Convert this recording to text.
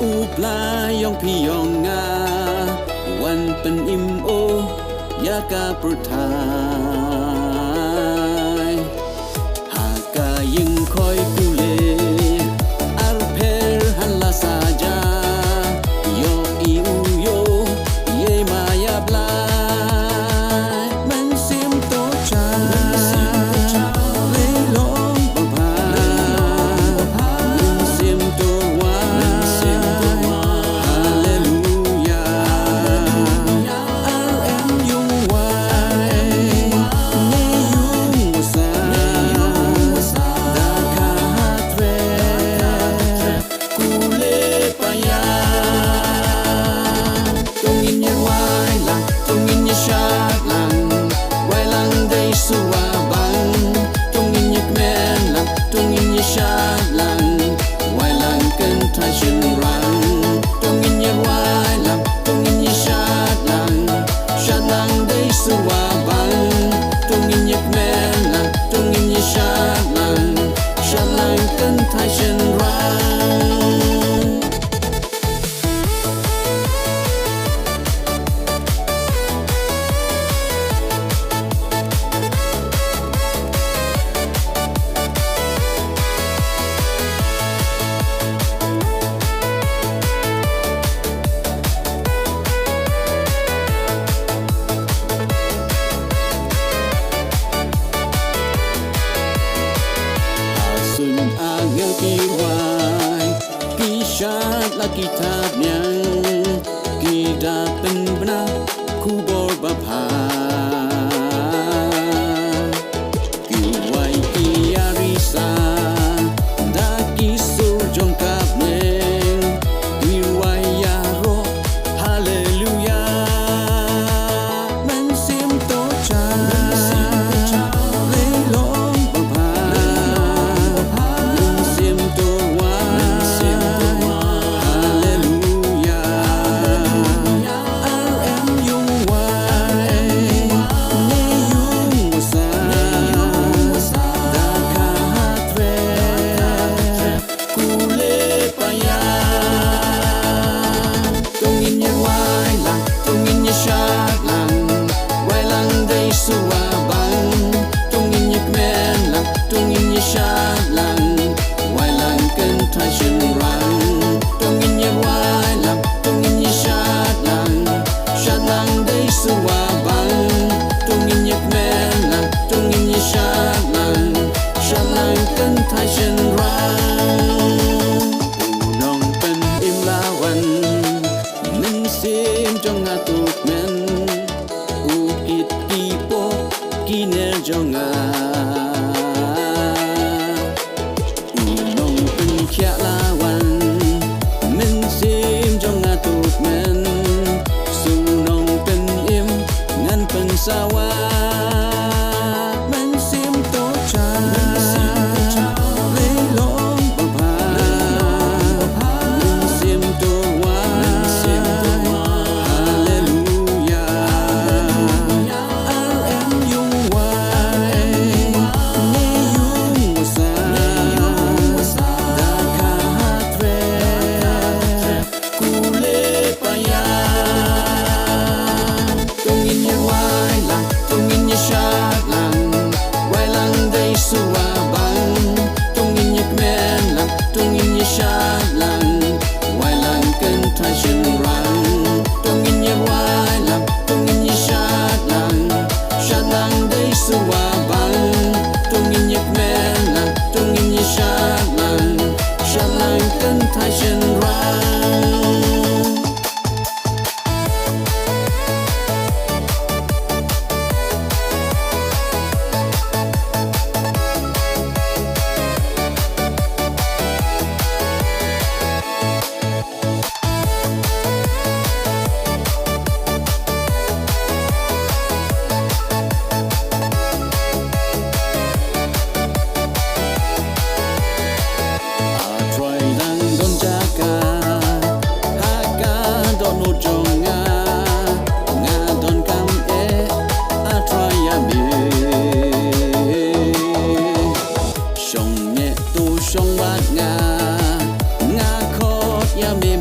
อูปลายองพี่ยองงาวันเป็นอิมโอยากาปรุทายหากกายิงคอยกูเลอาร์เพลฮันลาซาจาโยอีอูโยเยมายาบลายมันซิมโตชาเลลองบะพามันซิมโตวาฮาเลลูยาRM ยุงวายเนยุงวสาดาคาฮาเทรกูเลปายาตรงอินยาวายลังตรงอินยาชาลังวายลังได้สุวาบังตรงอินยาแมนลังตรงอินยาชาลังวายลังกันทายฉันรังตรงอินยาวายลังตรงอินยาชาลังชาลังได้สุวาบังตรงอินยาแมนลังตรงอินยาชาลังชาลังกันทายฉันรังSun angel kiwai kishat la kitab nyang kita penbena kubor bapa kiwai kiarisa da kisur jongkap neng kiwai yaro haleluya mensim tocha leilong bapa Jonga Unong pen kia lawan Men sim jonga tuk men Sunong pen im ngan pen sawa Men sim tocha Leilong bapa Men sim towa Haleluya RM yung Shong bát nga nga khót ya mê